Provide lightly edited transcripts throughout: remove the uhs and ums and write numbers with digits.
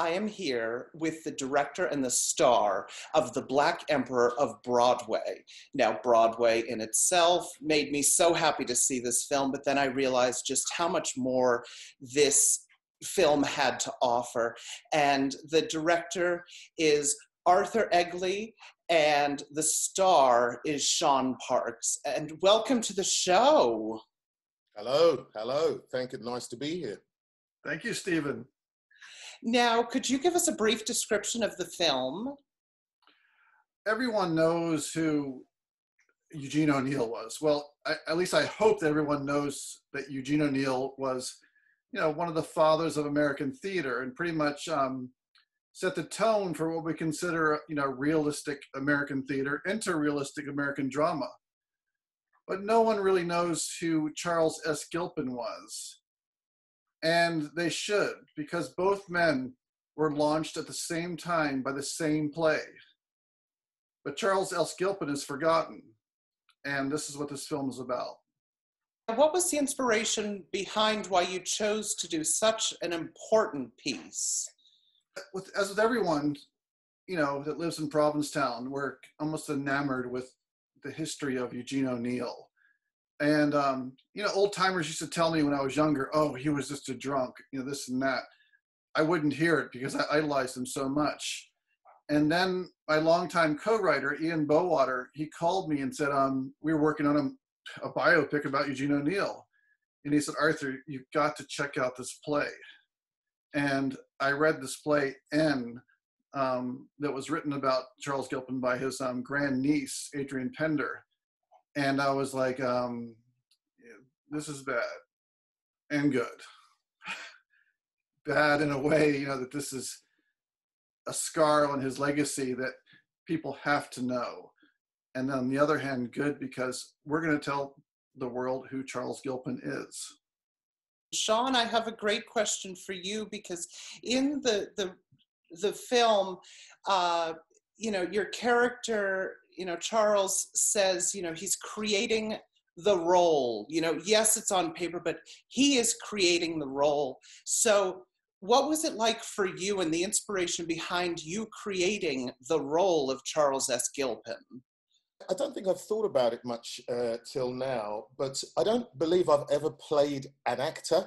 I am here with the director and the star of The Black Emperor of Broadway. Now, Broadway in itself made me so happy to see this film, but then I realized just how much more this film had to offer. And the director is Arthur Egeli, and the star is Shaun Parkes. And welcome to the show. Hello, hello. Thank you. Nice to be here. Thank you, Stephen. Now, could you give us a brief description of the film? Everyone knows who Eugene O'Neill was. Well, at least I hope that everyone knows that Eugene O'Neill was, one of the fathers of American theater, and pretty much set the tone for what we consider, realistic American theater into realistic American drama. But no one really knows who Charles S. Gilpin was. And they should, because both men were launched at the same time by the same play. But Charles S. Gilpin is forgotten, and this is what this film is about. What was the inspiration behind why you chose to do such an important piece? As with everyone, that lives in Provincetown, we're almost enamored with the history of Eugene O'Neill. And, old timers used to tell me when I was younger, oh, he was just a drunk, this and that. I wouldn't hear it because I idolized him so much. And then my longtime co-writer, Ian Bowater, he called me and said, we were working on a biopic about Eugene O'Neill. And he said, Arthur, you've got to check out this play. And I read this play, N, that was written about Charles Gilpin by his grandniece, Adrienne Pender. And I was like, this is bad and good. Bad in a way, that this is a scar on his legacy that people have to know. And on the other hand, good because we're going to tell the world who Charles Gilpin is. Shaun, I have a great question for you because in the film, your character, Charles says, he's creating the role. Yes, it's on paper, but he is creating the role. So what was it like for you and the inspiration behind you creating the role of Charles S. Gilpin? I don't think I've thought about it much till now, but I don't believe I've ever played an actor.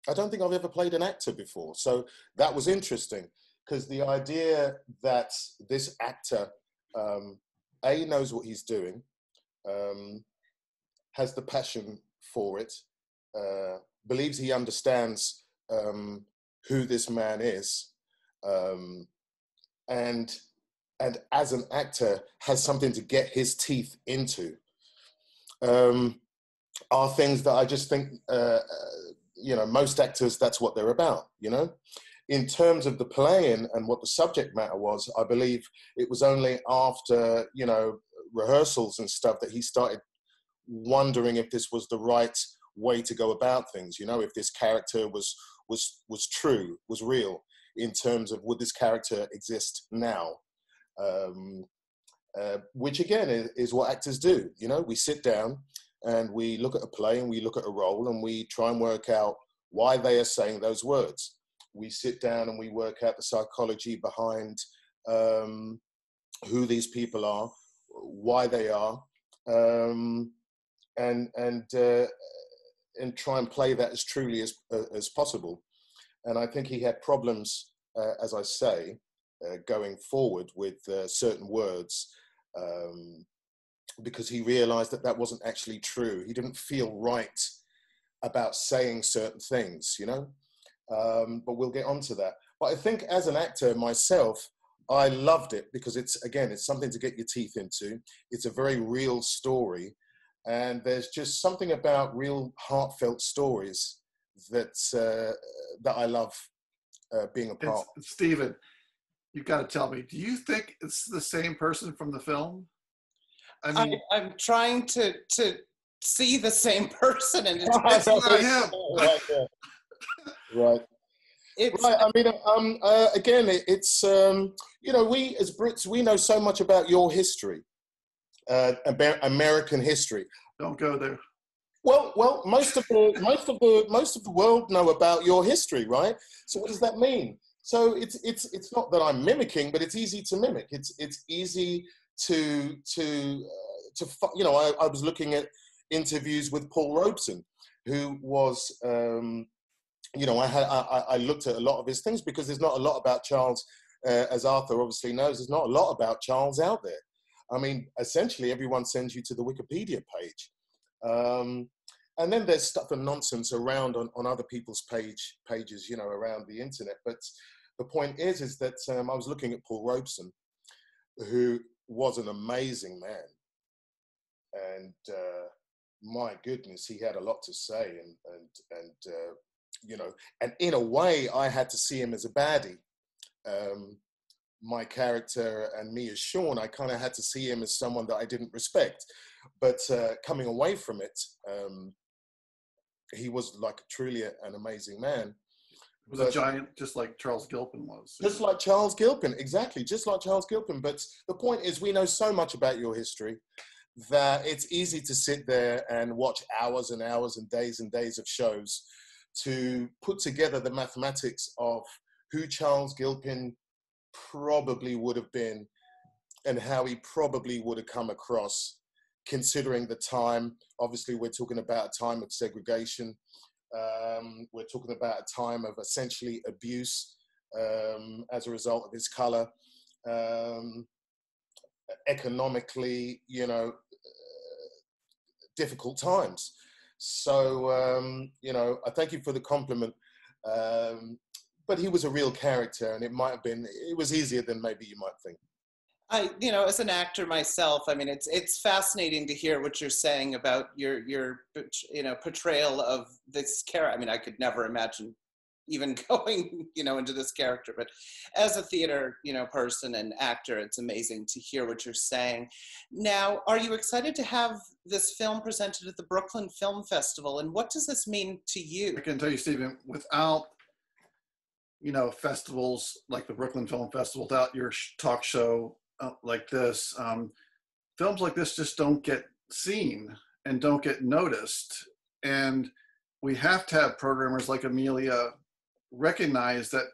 I don't think I've ever played an actor before. So that was interesting because the idea that this actor, A, knows what he's doing, has the passion for it, believes he understands who this man is, and as an actor has something to get his teeth into, are things that I just think, most actors, that's what they're about, In terms of the playing and what the subject matter was, I believe it was only after, rehearsals and stuff that he started wondering if this was the right way to go about things, if this character was true, was real, in terms of would this character exist now? Which again is what actors do. We sit down and we look at a play and we look at a role and we try and work out why they are saying those words. We sit down and we work out the psychology behind who these people are, why they are, and try and play that as truly as possible. And I think he had problems, as I say, going forward with certain words, because he realized that wasn't actually true. He didn't feel right about saying certain things, but we'll get onto that. But I think as an actor myself, I loved it because it's something to get your teeth into. It's a very real story. And there's just something about real heartfelt stories that I love being a part of. Stephen, you've got to tell me, do you think it's the same person from the film? I mean, I'm trying to see the same person, and it's not him. Right, yeah. Right. Right. I mean, again, it's we as Brits, we know so much about your history, about American history. Don't go there. Well, most of the world know about your history, right? So what does that mean? So it's not that I'm mimicking, but it's easy to mimic. It's easy you know, I was looking at interviews with Paul Robeson, who was you know, I looked at a lot of his things because there's not a lot about Charles, as Arthur obviously knows. There's not a lot about Charles out there. I mean, essentially everyone sends you to the Wikipedia page. And then there's stuff and nonsense around on other people's pages, you know, around the internet. But the point is that I was looking at Paul Robeson, who was an amazing man. And my goodness, he had a lot to say. And you know, and in a way, I had to see him as a baddie. My character and me as Shaun, I kind of had to see him as someone that I didn't respect. But coming away from it, he was like truly an amazing man. He was a giant, just like Charles Gilpin was. Just like Charles Gilpin, exactly, just like Charles Gilpin. But the point is, we know so much about your history that it's easy to sit there and watch hours and hours and days of shows to put together the mathematics of who Charles Gilpin probably would have been and how he probably would have come across, considering the time. Obviously, we're talking about a time of segregation. We're talking about a time of essentially abuse as a result of his color. Economically, you know, difficult times. So, you know, I thank you for the compliment. But he was a real character, and it was easier than maybe you might think. You know, as an actor myself, I mean, it's fascinating to hear what you're saying about your you know, portrayal of this character. I mean, I could never imagine even going, you know, into this character, but as a theater, you know, person and actor, it's amazing to hear what you're saying. Now, are you excited to have this film presented at the Brooklyn Film Festival, and what does this mean to you? I can tell you, Stephen, without, you know, festivals like the Brooklyn Film Festival, without your talk show like this, films like this just don't get seen and don't get noticed. And we have to have programmers like Amelia recognize that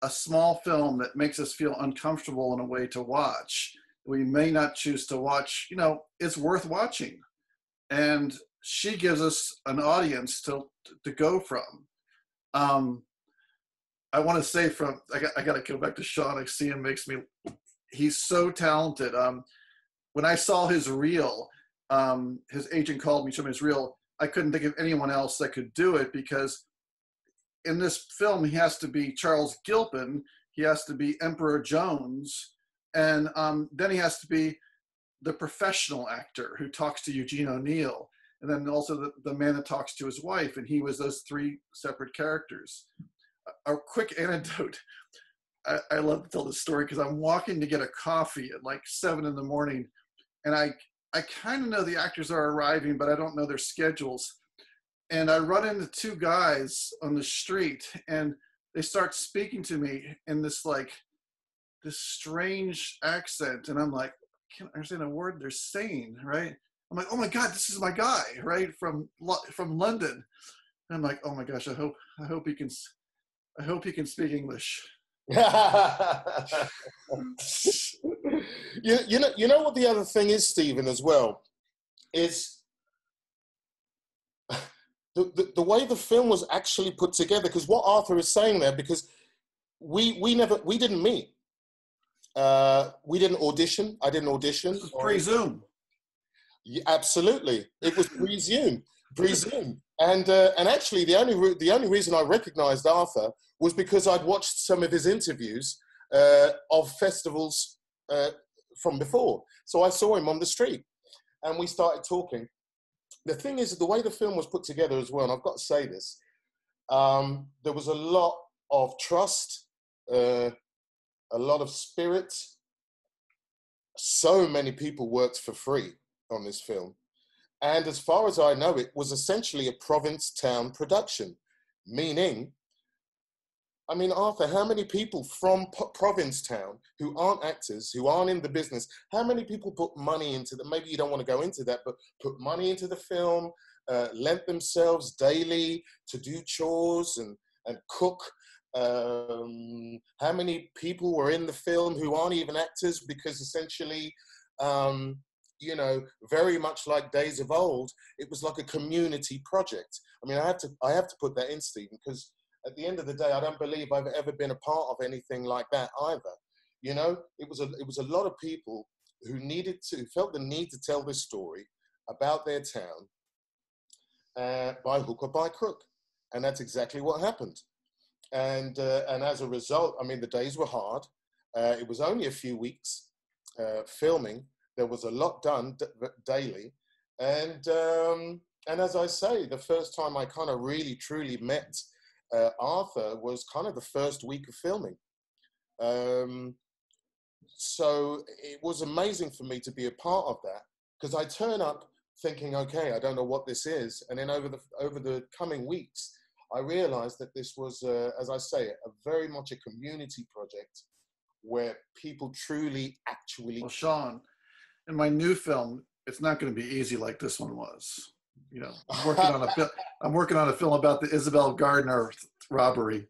a small film that makes us feel uncomfortable in a way to watch, we may not choose to watch, you know, it's worth watching. And she gives us an audience to go from. I want to say I got to go back to Shaun. I see him, he's so talented. When I saw his reel, his agent called me, showed me his reel. I couldn't think of anyone else that could do it, because in this film, he has to be Charles Gilpin, he has to be Emperor Jones, and then he has to be the professional actor who talks to Eugene O'Neill, and then also the man that talks to his wife, and he was those three separate characters. A quick anecdote. I love to tell this story because I'm walking to get a coffee at like 7 a.m, and I kind of know the actors are arriving, but I don't know their schedules. And I run into two guys on the street, and they start speaking to me in this strange accent. And I'm like, I can't understand a word they're saying, right? I'm like, oh my God, this is my guy, right? From London. And I'm like, oh my gosh, I hope he can speak English. you know what the other thing is, Stephen, as well, is the way the film was actually put together. Because what Arthur is saying there, because we didn't meet, we didn't audition. I didn't audition. This was pre-Zoom. Yeah, absolutely, it was pre-Zoom. And actually, the only reason I recognised Arthur was because I'd watched some of his interviews of festivals from before. So I saw him on the street, and we started talking. The thing is, the way the film was put together as well, and I've got to say this, there was a lot of trust, a lot of spirit. So many people worked for free on this film. And as far as I know, it was essentially a Provincetown production, meaning, I mean, Arthur, how many people from Provincetown who aren't actors, who aren't in the business, how many people put money into the, maybe you don't want to go into that, but put money into the film, lent themselves daily to do chores and cook. How many people were in the film who aren't even actors, because essentially, very much like Days of Old, it was like a community project. I mean, I have to put that in, Stephen, because at the end of the day, I don't believe I've ever been a part of anything like that either. You know, it was a lot of people who felt the need to tell this story about their town by hook or by crook, and that's exactly what happened. And as a result, I mean, the days were hard. It was only a few weeks filming. There was a lot done daily, and as I say, the first time I kind of really truly met Arthur was kind of the first week of filming. So it was amazing for me to be a part of that, because I turn up thinking, okay, I don't know what this is, and then over the coming weeks, I realized that this was, as I say, a very much a community project where people truly, actually. Well, Shaun, in my new film, it's not going to be easy like this one was. You know, I'm working on a film about the Isabel Gardner robbery.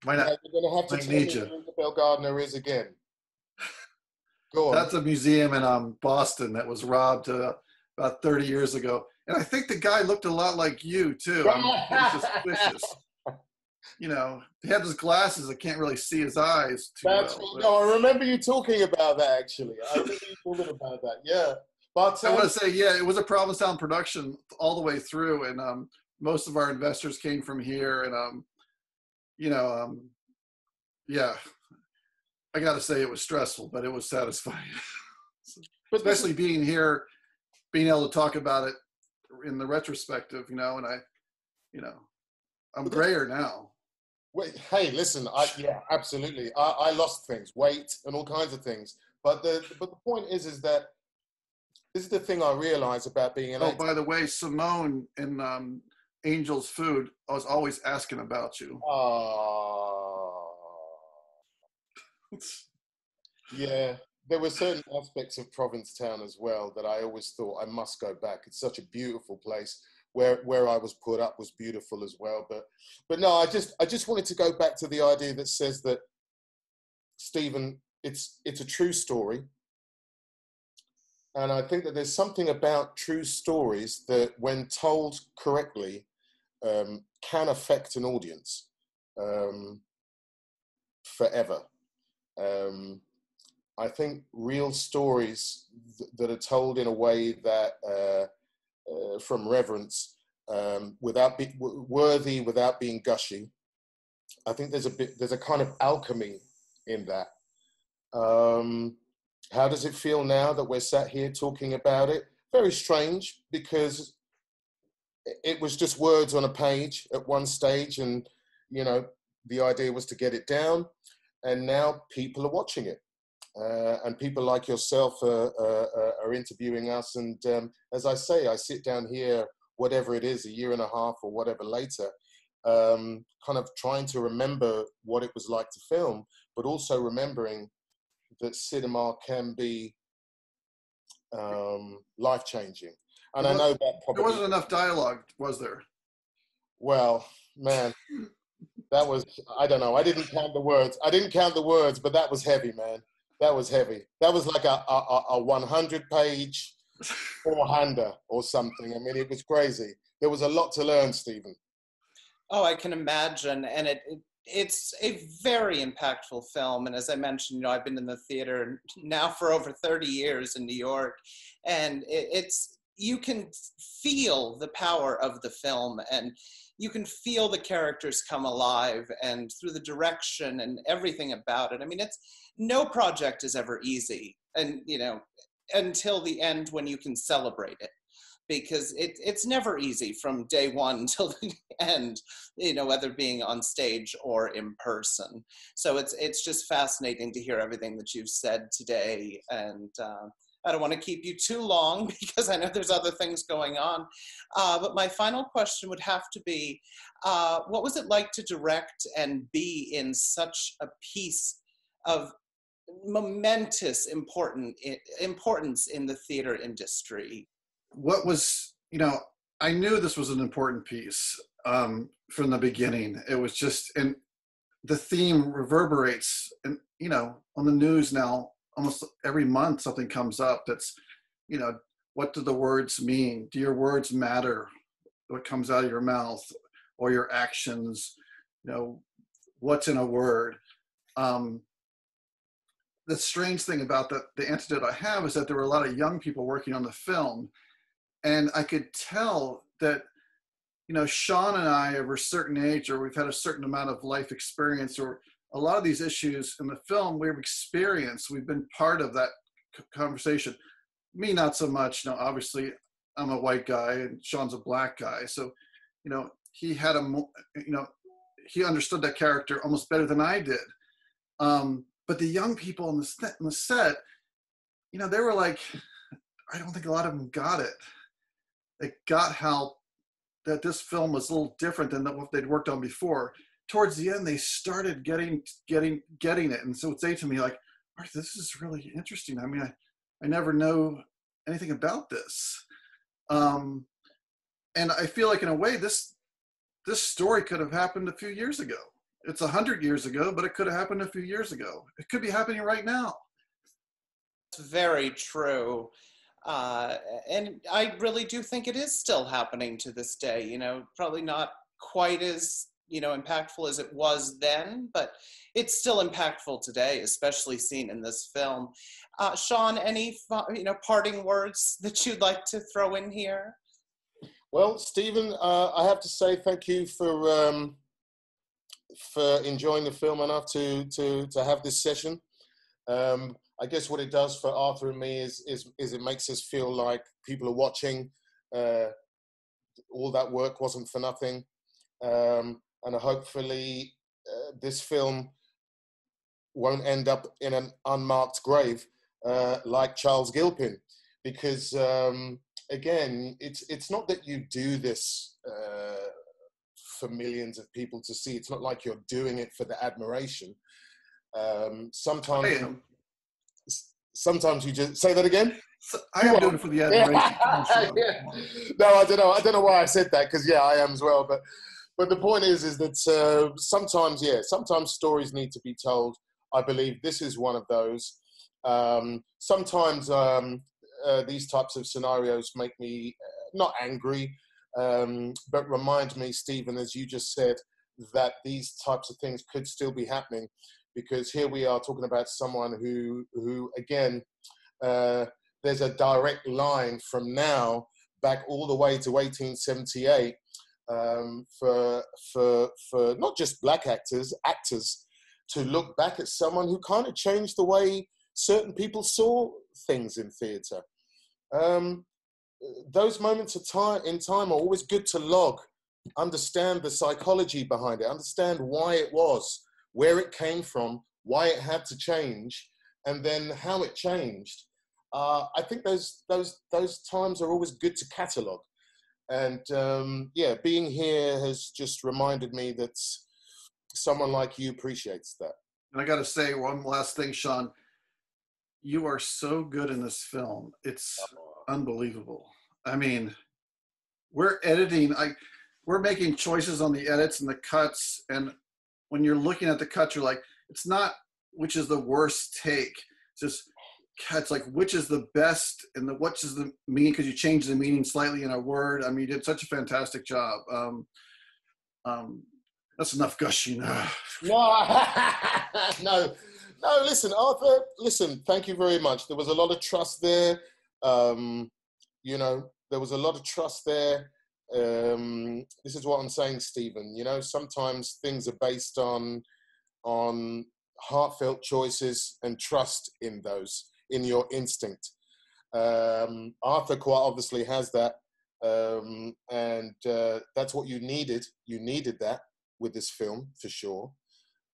You're going to have to tell me who Isabel Gardner is again. Go on. That's a museum in Boston that was robbed about 30 years ago. And I think the guy looked a lot like you, too. I'm suspicious. You know, he had his glasses. I can't really see his eyes too well. No, I remember you talking about that, actually. I remember you talking about that, yeah. But I want to say, yeah, it was a Provincetown production all the way through. And most of our investors came from here. And, yeah, I got to say it was stressful, but it was satisfying. Especially being here, being able to talk about it in the retrospective, and I'm grayer now. Wait, hey, listen, yeah, absolutely. I lost things, weight and all kinds of things. But the point is that this is the thing I realized about being an actor. By the way, Simone in Angel's Food, I was always asking about you. Yeah, there were certain aspects of Provincetown as well that I always thought I must go back. It's such a beautiful place. Where I was put up was beautiful as well. But no, I just wanted to go back to the idea that says that, Stephen, it's a true story. And I think that there's something about true stories that, when told correctly, can affect an audience forever. I think real stories that are told in a way that from reverence, without being worthy, without being gushy. I think there's a kind of alchemy in that. How does it feel now that we're sat here talking about it? Very strange, because it was just words on a page at one stage, and the idea was to get it down, and now people are watching it. And people like yourself are interviewing us. And as I say, I sit down here, whatever it is, a year and a half or whatever later, kind of trying to remember what it was like to film, but also remembering that cinema can be life-changing. And I know that probably... There wasn't enough dialogue, was there? Well, man, that was, I don't know. I didn't count the words, but that was heavy, man. That was heavy. That was like a 100-page four-hander or something. I mean, it was crazy. There was a lot to learn, Stephen. Oh, I can imagine. And it's a very impactful film. And as I mentioned, I've been in the theater now for over 30 years in New York. And you can feel the power of the film, and you can feel the characters come alive, and through the direction and everything about it. I mean, no project is ever easy, and until the end, when you can celebrate it, because it's never easy from day one till the end, whether being on stage or in person. So it's just fascinating to hear everything that you've said today, and I don't want to keep you too long because I know there's other things going on. But my final question would have to be, what was it like to direct and be in such a piece of momentous importance in the theater industry? What was, I knew this was an important piece from the beginning. It was just, and the theme reverberates, and on the news now, almost every month something comes up that's, what do the words mean? Do your words matter? What comes out of your mouth or your actions? What's in a word? The strange thing about the antidote I have is that there were a lot of young people working on the film, and I could tell that, Shaun and I are a certain age, or we've had a certain amount of life experience, or a lot of these issues in the film we've experienced. We've been part of that conversation. Me, not so much. Obviously, I'm a white guy and Shaun's a black guy. So, he had he understood that character almost better than I did. But the young people in the set, they were like, I don't think a lot of them got it. They got how that this film was a little different than what they'd worked on before. Towards the end, they started getting it, and so would say to me like, "Arthur, this is really interesting. I mean, I never know anything about this," and I feel like in a way this story could have happened a few years ago. It's 100 years ago, but it could have happened a few years ago. It could be happening right now. It's very true. And I really do think it is still happening to this day, probably not quite as, impactful as it was then, but it's still impactful today, especially seen in this film. Shaun, any, parting words that you'd like to throw in here? Well, Stephen, I have to say thank you for enjoying the film enough to have this session. I guess what it does for Arthur and me is it makes us feel like people are watching. All that work wasn't for nothing, and hopefully this film won't end up in an unmarked grave like Charles Gilpin, because again, it's not that you do this for millions of people to see. It's not like you're doing it for the admiration. Sometimes you just say that again. I am doing it for the admiration. Yeah. No, I don't know why I said that, because I am as well. But the point is that sometimes stories need to be told. I believe this is one of those. Sometimes these types of scenarios make me not angry, but remind me, Stephen, as you just said, that these types of things could still be happening. Because here we are talking about someone who again, there's a direct line from now back all the way to 1878 for not just black actors to look back at someone who kind of changed the way certain people saw things in theatre. Those moments of in time are always good to log, understand the psychology behind it, understand why it was, where it came from, why it had to change, and then how it changed. I think those times are always good to catalogue. And being here has just reminded me that someone like you appreciates that. And I got to say one last thing, Shaun. You are so good in this film. It's unbelievable. I mean, we're making choices on the edits and the cuts, and when you're looking at the cut, you're like, it's not which is the worst take. It's just cuts like which is the best and which is the meaning, because you changed the meaning slightly in a word. I mean, you did such a fantastic job. That's enough gushing. No, listen, Arthur, thank you very much. There was a lot of trust there. There was a lot of trust there. This is what I'm saying, Stephen. Sometimes things are based on heartfelt choices and trust in your instinct. Arthur quite obviously has that, and that's what you needed. You needed that with this film for sure.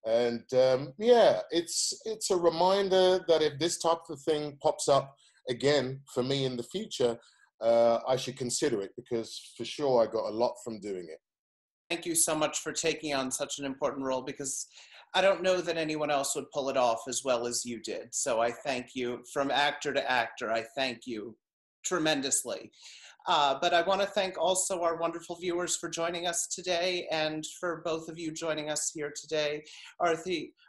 And it's a reminder that if this type of thing pops up again for me in the future, I should consider it, because for sure I got a lot from doing it. Thank you so much for taking on such an important role, because I don't know that anyone else would pull it off as well as you did. So I thank you from actor to actor. I thank you tremendously. But I want to thank also our wonderful viewers for joining us today, and for both of you joining us here today,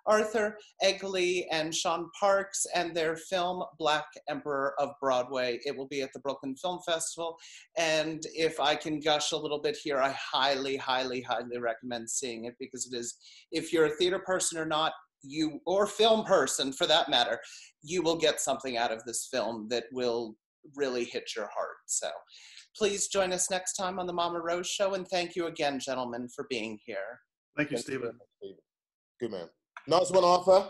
Arthur Egeli and Shaun Parkes and their film Black Emperor of Broadway. It will be at the Brooklyn Film Festival, and if I can gush a little bit here, I highly, highly, highly recommend seeing it, because it is, if you're a theater person or not, you, or film person for that matter, you will get something out of this film that will really hit your heart. So please join us next time on the Mama Rose Show, and thank you again, gentlemen, for being here. Thank you, Stephen. Good man. Nice one, Arthur.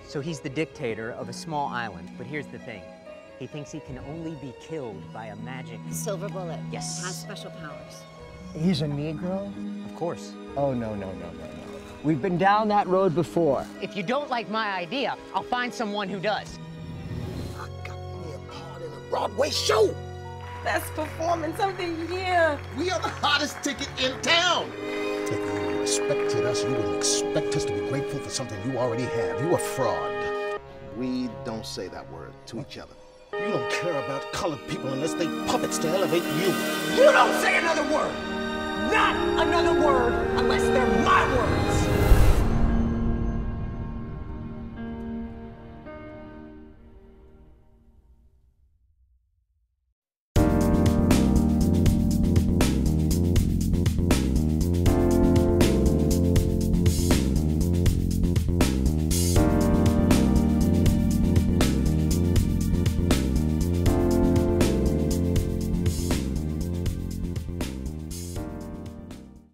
So he's the dictator of a small island, but here's the thing. He thinks he can only be killed by a magic... Silver bullet. Yes. Has special powers. He's a Negro? Of course. Oh, no. We've been down that road before. If you don't like my idea, I'll find someone who does. I got me a part in a Broadway show. Best performance of the year. We are the hottest ticket in town. If you respected us, you would expect us to be grateful for something you already have. You a fraud. We don't say that word to each other. You don't care about colored people unless they puppets to elevate you. You don't say another word. Not another word unless they're my words.